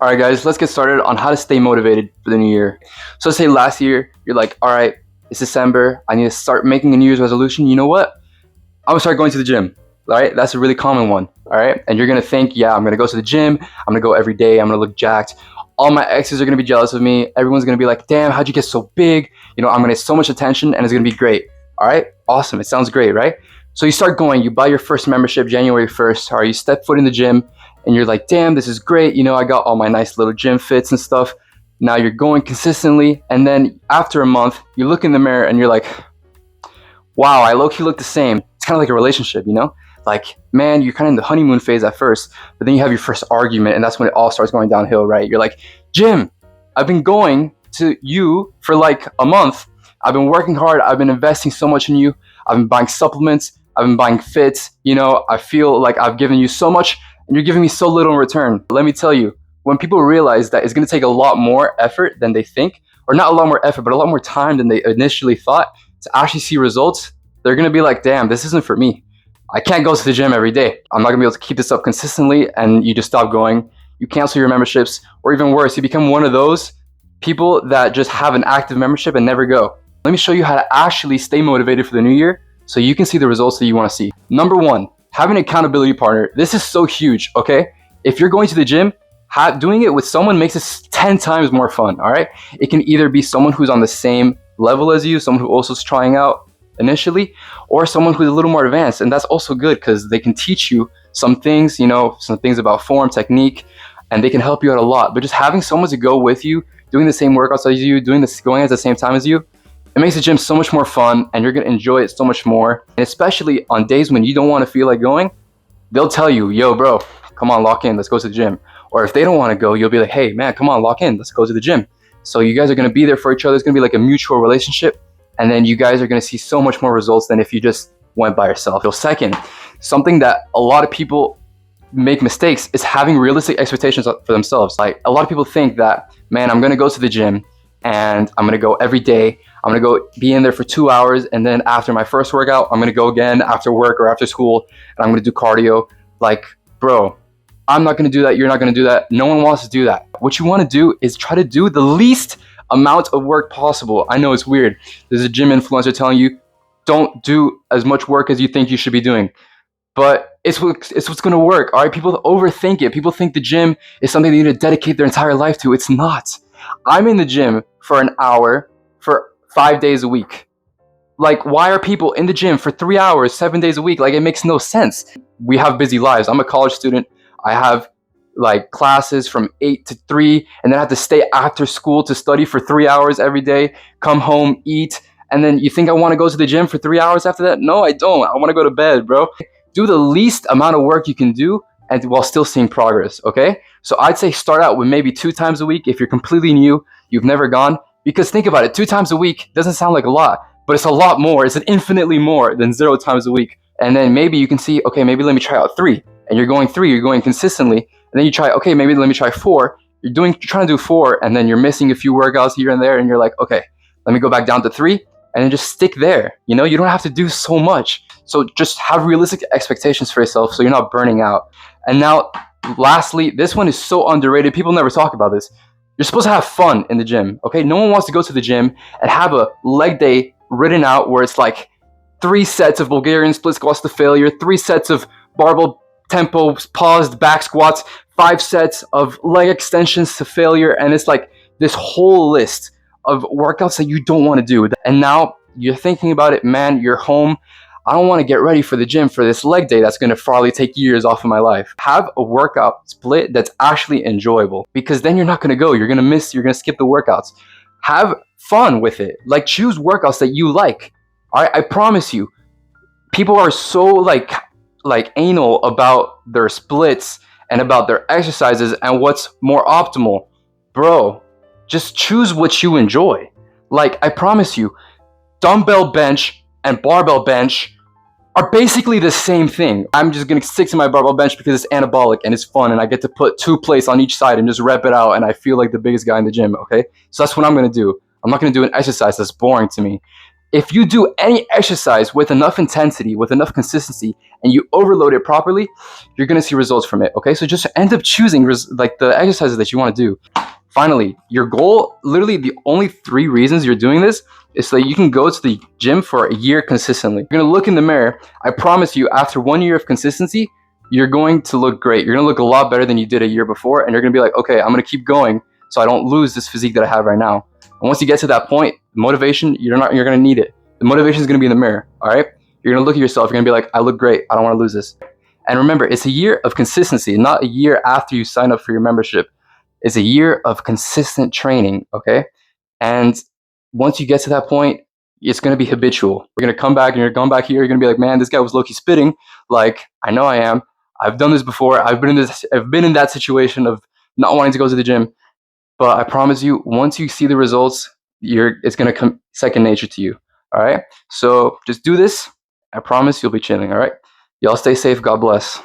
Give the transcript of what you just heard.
All right, guys, let's get started on how to stay motivated for the new year. So, let's say last year, you're like, all right, it's December. I need to start making a New Year's resolution. You know what? I'm gonna start going to the gym. All right, that's a really common one. All right, and you're gonna think, yeah, I'm gonna go to the gym. I'm gonna go every day. I'm gonna look jacked. All my exes are gonna be jealous of me. Everyone's gonna be like, damn, how'd you get so big? I'm gonna get so much attention, and it's gonna be great. All right, awesome. It sounds great, right? So you start going. You buy your first membership January 1st. Or you step foot in the gym, and you're like, damn, this is great. I got all my nice little gym fits and stuff. Now you're going consistently, and then after a month, you look in the mirror and you're like, wow, I low-key look the same. It's kind of like a relationship, Like, man, you're kind of in the honeymoon phase at first, but then you have your first argument, and that's when it all starts going downhill, right? You're like, Jim, I've been going to you for like a month. I've been working hard. I've been investing so much in you. I've been buying supplements. I've been buying fits. I feel like I've given you so much, and you're giving me so little in return. Let me tell you, when people realize that it's going to take a lot more effort than they think, or not a lot more effort, but a lot more time than they initially thought to actually see results, they're going to be like, damn, this isn't for me. I can't go to the gym every day. I'm not gonna be able to keep this up consistently, and you just stop going. You cancel your memberships, or even worse, you become one of those people that just have an active membership and never go. Let me show you how to actually stay motivated for the new year so you can see the results that you wanna see. Number one, have an accountability partner. This is so huge, okay? If you're going to the gym, doing it with someone makes it 10 times more fun, all right? It can either be someone who's on the same level as you, someone who also is trying out initially, or someone who's a little more advanced, and that's also good because they can teach you some things, some things about form, technique, and they can help you out a lot. But just having someone to go with you, doing the same workouts as you, going at the same time as you, it makes the gym so much more fun, and you're gonna enjoy it so much more. And especially on days when you don't want to feel like going, they'll tell you, yo, bro, come on, lock in, let's go to the gym. Or if they don't want to go, you'll be like, hey, man, come on, lock in, let's go to the gym. So you guys are gonna be there for each other. It's gonna be like a mutual relationship. And then you guys are going to see so much more results than if you just went by yourself. So second, something that a lot of people make mistakes is having realistic expectations for themselves. Like, a lot of people think that, man, I'm going to go to the gym and I'm going to go every day. I'm going to go be in there for 2 hours. And then after my first workout, I'm going to go again after work or after school, and I'm going to do cardio. Like, bro, I'm not going to do that. You're not going to do that. No one wants to do that. What you want to do is try to do the least amount of work possible. I know it's weird. There's a gym influencer telling you, don't do as much work as you think you should be doing. But it's what's going to work. All right, people overthink it. People think the gym is something they need to dedicate their entire life to. It's not. I'm in the gym for an hour for 5 days a week. Like, why are people in the gym for 3 hours, 7 days a week? Like, it makes no sense. We have busy lives. I'm a college student. I have like classes from 8 to 3, and then I have to stay after school to study for 3 hours every day, come home, eat, and then you think I want to go to the gym for 3 hours after that? No, I don't. I want to go to bed, bro. Do the least amount of work you can do, and while still seeing progress, okay? So I'd say start out with maybe 2 times a week if you're completely new, you've never gone, because think about it, 2 times a week doesn't sound like a lot, but it's a lot more. It's infinitely more than 0 times a week. And then maybe you can see, okay, maybe let me try out 3, and you're going 3, you're going consistently. And then you try, okay, maybe let me try 4. You're trying to do 4, and then you're missing a few workouts here and there, and you're like, okay, let me go back down to 3, and then just stick there. You don't have to do so much. So just have realistic expectations for yourself so you're not burning out. And now, lastly, this one is so underrated. People never talk about this. You're supposed to have fun in the gym, okay? No one wants to go to the gym and have a leg day written out where it's like 3 sets of Bulgarian split squats to failure, 3 sets of barbell tempo paused back squats, 5 sets of leg extensions to failure, and it's like this whole list of workouts that you don't want to do. And now you're thinking about it, man, you're home. I don't want to get ready for the gym for this leg day that's going to probably take years off of my life. Have a workout split that's actually enjoyable, because then you're not going to go. You're going to skip the workouts. Have fun with it. Like, choose workouts that you like. All right, I promise you, people are so like anal about their splits and about their exercises and what's more optimal. Bro, just choose what you enjoy. Like, I promise you, dumbbell bench and barbell bench are basically the same thing. I'm just gonna stick to my barbell bench because it's anabolic and it's fun, and I get to put 2 plates on each side and just rep it out, and I feel like the biggest guy in the gym, okay? So that's what I'm gonna do. I'm not gonna do an exercise that's boring to me. If you do any exercise with enough intensity, with enough consistency, and you overload it properly, you're gonna see results from it. Okay, so just end up choosing like the exercises that you want to do. Finally, your goal, literally the only 3 reasons you're doing this is so that you can go to the gym for a year consistently. You're gonna look in the mirror. I promise you, after 1 year of consistency, you're going to look great. You're gonna look a lot better than you did a year before, and you're gonna be like, okay, I'm gonna keep going so I don't lose this physique that I have right now. And once you get to that point, motivation, you're gonna need it. The motivation is gonna be in the mirror, all right? You're gonna look at yourself, you're gonna be like, I look great, I don't wanna lose this. And remember, it's a year of consistency, not a year after you sign up for your membership. It's a year of consistent training, okay? And once you get to that point, it's gonna be habitual. You're gonna come back and you're going back here, you're gonna be like, man, this guy was low-key spitting. Like, I know I am. I've done this before. I've been in that situation of not wanting to go to the gym. But I promise you, once you see the results, it's gonna come second nature to you. All right. So just do this. I promise you'll be chilling. All right. Y'all stay safe. God bless.